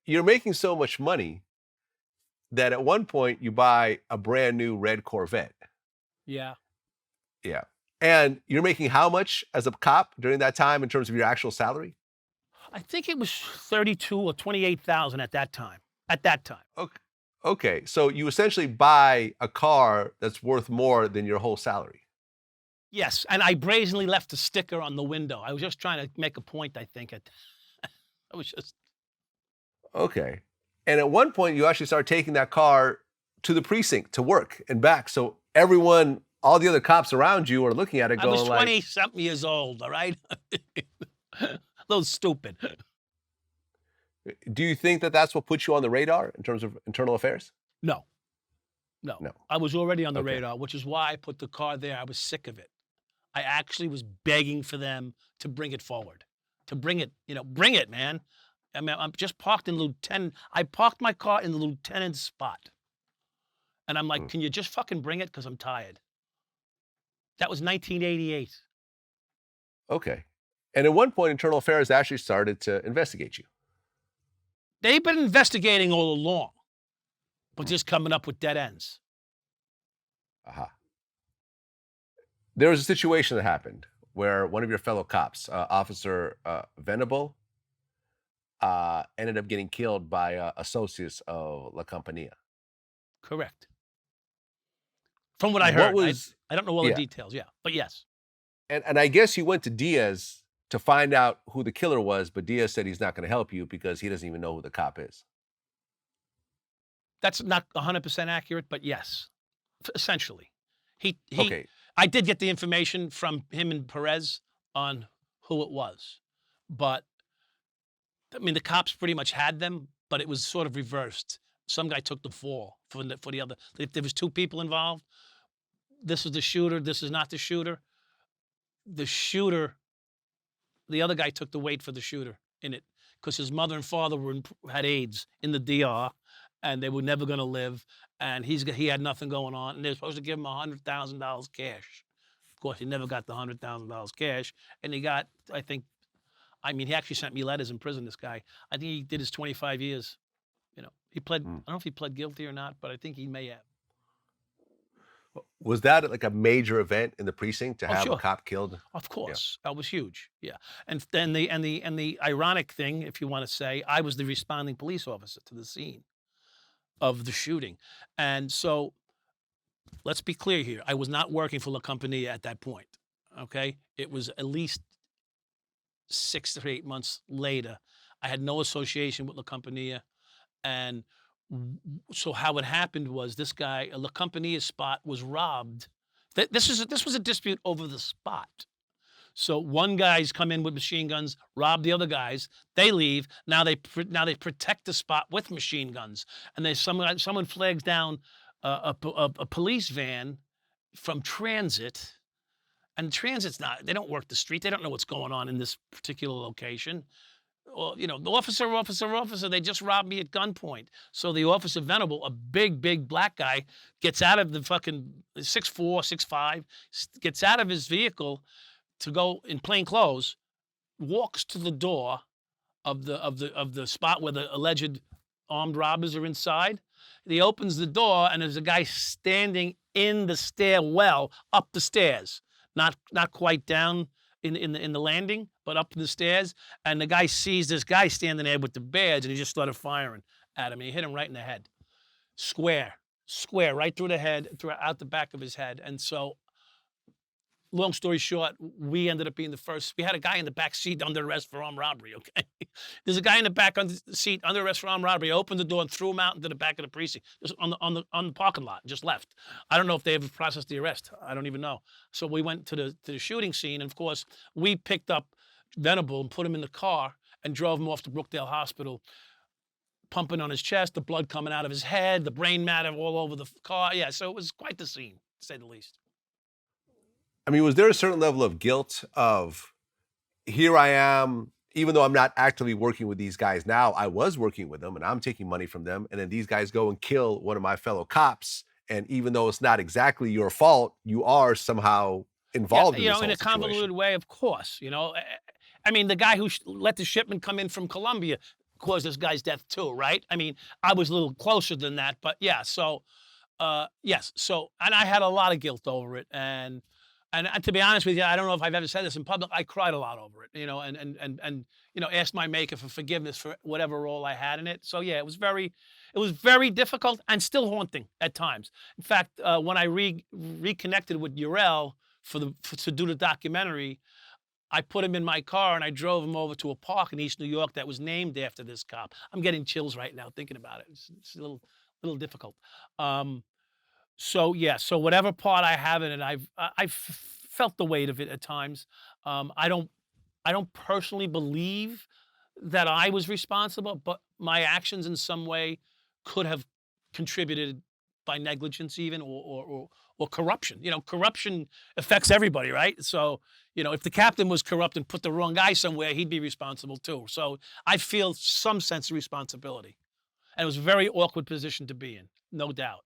you're making so much money that at one point you buy a brand new red Corvette. Yeah. Yeah. And you're making how much as a cop during that time in terms of your actual salary? I think it was 32 or 28,000 at that time. At that time. Okay. Okay. So you essentially buy a car that's worth more than your whole salary. Yes, and I brazenly left a sticker on the window. I was just trying to make a point, I think. I was just Okay. And at one point you actually start taking that car to the precinct to work and back. So everyone, all the other cops around you are looking at it I was going like, 20-something years old, all right? A little stupid. do you think that that's what puts you on the radar in terms of internal affairs? No, no. No. I was already on the Okay. radar, which is why I put the car there. I was sick of it. I actually was begging for them to bring it forward, to bring it, bring it, man. I mean, I'm just parked in Lieutenant. I parked my car in the lieutenant's spot. And I'm like, Mm. can you just fucking bring it? Because I'm tired. That was 1988. Okay. And at one point, internal affairs actually started to investigate you. They've been investigating all along, but Mm. just coming up with dead ends. Aha. There was a situation that happened where one of your fellow cops, Officer Venable, ended up getting killed by associates of La Compañia. Correct. From what I What heard. was, I don't know all the yeah. details, yeah, but yes. And I guess you went to Diaz to find out who the killer was, but Diaz said he's not going to help you because he doesn't even know who the cop is. That's not 100% accurate, but yes, essentially. He Okay. I did get the information from him and Perez on who it was, but I mean, the cops pretty much had them, but it was sort of reversed. Some guy took the fall for the other. If there was two people involved, this is the shooter, this is not the shooter. The shooter, the other guy took the weight for the shooter in it because his mother and father had AIDS in the DR, and they were never going to live. And he had nothing going on, and they're supposed to give him $100,000 cash. Of course, he never got the $100,000 cash, and he got, I think, I mean, he actually sent me letters in prison. This guy, I think he did his 25 years. He pled. I Mm. don't know if he pled guilty or not, but I think he may have. Was that like a major event in the precinct to Oh, have a sure. cop killed? Of Yeah. course, that was huge. Yeah, and then the ironic thing, if you want to say, I was the responding police officer to the scene of the shooting, and so let's be clear here. I was not working for La Compañía at that point. Okay, it was at least 6 to 8 months later. I had no association with La Compañía, and so how it happened was this guy, La Compañía's spot was robbed. This was a dispute over the spot. So one guy's come in with machine guns, rob the other guys. They leave. Now they protect the spot with machine guns, and someone flags down a police van from transit. And transit's not. They don't work the street. They don't know what's going on in this particular location. Well, the officer, they just robbed me at gunpoint. So the officer Venable, a big black guy, gets out of the fucking 6'4", 6'5", gets out of his vehicle to go in plain clothes, walks to the door of the spot where the alleged armed robbers are inside. He opens the door and there's a guy standing in the stairwell up the stairs, not quite down in the landing, but up the stairs. And the guy sees this guy standing there with the badge, and he just started firing at him. And he hit him right in the head, square, right through the head, out the back of his head. And so, long story short, we ended up being the first. We had a guy in the back seat under arrest for armed robbery. Okay, there's a guy in the back seat under arrest for armed robbery. I opened the door and threw him out into the back of the precinct, just on the parking lot, and just left. I don't know if they ever processed the arrest. I don't even know. So we went to the shooting scene, and of course, we picked up Venable and put him in the car and drove him off to Brookdale Hospital, pumping on his chest, the blood coming out of his head, the brain matter all over the car. Yeah, so it was quite the scene, to say the least. I mean, was there a certain level of guilt of here I am, even though I'm not actively working with these guys now, I was working with them and I'm taking money from them. And then these guys go and kill one of my fellow cops. And even though it's not exactly your fault, you are somehow involved in this in whole a convoluted situation. way, of course. I mean, the guy who let the shipment come in from Colombia, caused this guy's death too, right? I mean, I was a little closer than that, but yeah. So, yes. So, and I had a lot of guilt over it, and to be honest with you, I don't know if I've ever said this in public. I cried a lot over it, and asked my maker for forgiveness for whatever role I had in it. So yeah, it was very difficult and still haunting at times. In fact, when I reconnected with Urel to do the documentary, I put him in my car and I drove him over to a park in East New York that was named after this cop. I'm getting chills right now thinking about it. It's a little difficult. Um, so yeah, so whatever part I have in it, I've felt the weight of it at times. I don't personally believe that I was responsible, but my actions in some way could have contributed by negligence even or corruption. Corruption affects everybody, right? So, if the captain was corrupt and put the wrong guy somewhere, he'd be responsible too. So I feel some sense of responsibility. And it was a very awkward position to be in, no doubt.